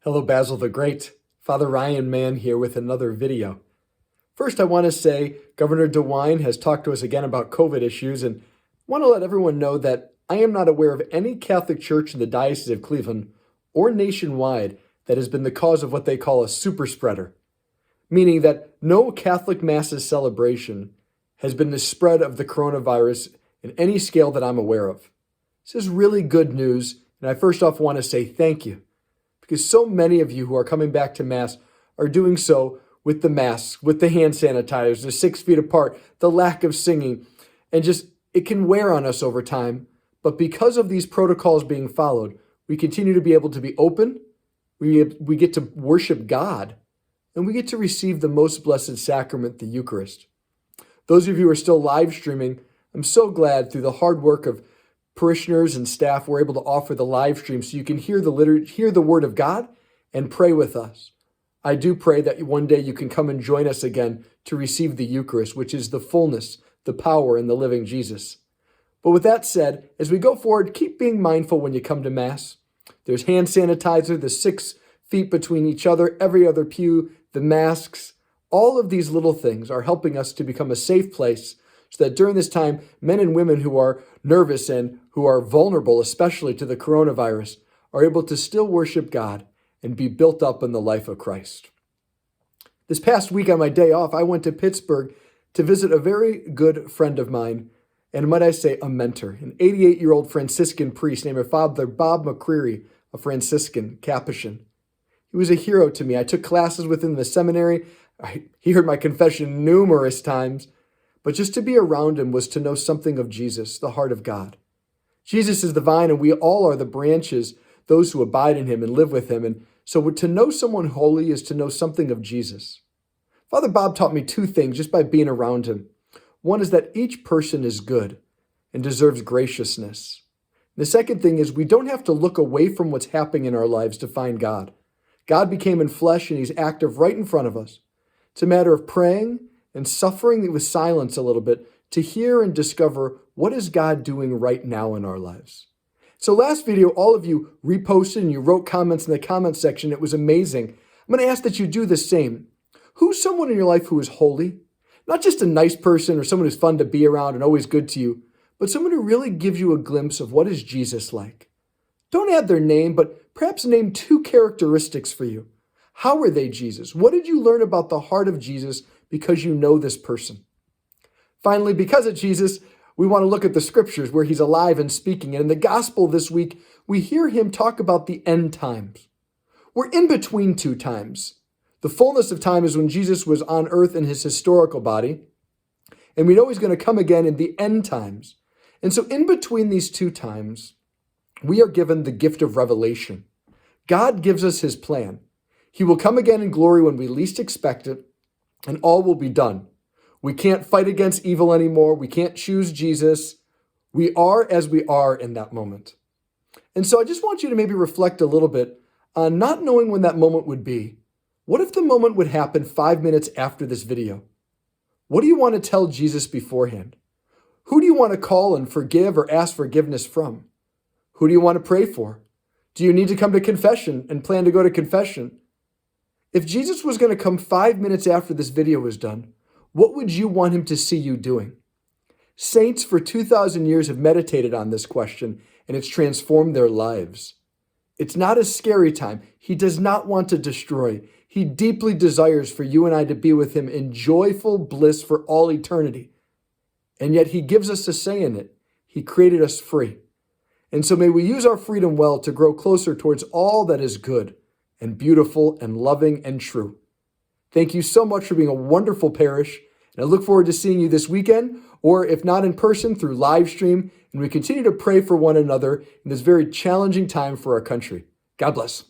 Hello, Basil the Great. Father Ryan Mann here with another video. First, I want to say Governor DeWine has talked to us again about COVID issues, and want to let everyone know that I am not aware of any Catholic church in the Diocese of Cleveland or nationwide that has been the cause of what they call a super spreader, meaning that no Catholic Masses celebration has been the spread of the coronavirus in any scale that I'm aware of. This is really good news, and I first off want to say thank you, because so many of you who are coming back to Mass are doing so with the masks, with the hand sanitizers, the 6 feet apart, the lack of singing, and just it can wear on us over time. But because of these protocols being followed, we continue to be able to be open, we get to worship God, and we get to receive the most blessed sacrament, the Eucharist. Those of you who are still live streaming, I'm so glad through the hard work of parishioners and staff, we're able to offer the live stream so you can hear the Word of God and pray with us. I do pray that one day you can come and join us again to receive the Eucharist, which is the fullness, the power, and the living Jesus. But with that said, as we go forward, keep being mindful when you come to Mass. There's hand sanitizer, the 6 feet between each other, every other pew, the masks. All of these little things are helping us to become a safe place so that during this time, men and women who are nervous and who are vulnerable, especially to the coronavirus, are able to still worship God and be built up in the life of Christ. This past week on my day off, I went to Pittsburgh to visit a very good friend of mine, and might I say, a mentor, an 88-year-old Franciscan priest named Father Bob McCreary, a Franciscan Capuchin. He was a hero to me. I took classes with him in the seminary. He heard my confession numerous times. But just to be around him was to know something of Jesus, the heart of God. Jesus is the vine, and we all are the branches, those who abide in him and live with him. And so to know someone holy is to know something of Jesus. Father Bob taught me 2 things just by being around him. One is that each person is good and deserves graciousness. The second thing is we don't have to look away from what's happening in our lives to find God. God became in flesh, and he's active right in front of us. It's a matter of praying and suffering with silence a little bit to hear and discover what is God doing right now in our lives. So last video, all of you reposted and you wrote comments in the comment section. It was amazing. I'm going to ask that you do the same. Who's someone in your life who is holy? Not just a nice person or someone who's fun to be around and always good to you, but someone who really gives you a glimpse of what is Jesus like. Don't add their name, but perhaps name 2 characteristics for you. How are they Jesus? What did you learn about the heart of Jesus because you know this person? Finally, because of Jesus, we want to look at the scriptures where he's alive and speaking. And in the gospel this week, we hear him talk about the end times. We're in between 2 times. The fullness of time is when Jesus was on earth in his historical body. And we know he's going to come again in the end times. And so in between these 2 times, we are given the gift of revelation. God gives us his plan. He will come again in glory when we least expect it, and all will be done. We can't fight against evil anymore. We can't choose Jesus. We are as we are in that moment. And so I just want you to maybe reflect a little bit on not knowing when that moment would be. What if the moment would happen 5 minutes after this video? What do you want to tell Jesus beforehand? Who do you want to call and forgive or ask forgiveness from? Who do you want to pray for? Do you need to come to confession and plan to go to confession? If Jesus was going to come 5 minutes after this video was done, what would you want him to see you doing? Saints for 2,000 years have meditated on this question, and it's transformed their lives. It's not a scary time. He does not want to destroy. He deeply desires for you and I to be with him in joyful bliss for all eternity. And yet he gives us a say in it. He created us free. And so may we use our freedom well to grow closer towards all that is good and beautiful and loving and true. Thank you so much for being a wonderful parish, and I look forward to seeing you this weekend, or if not in person, through live stream, and we continue to pray for one another in this very challenging time for our country. God bless.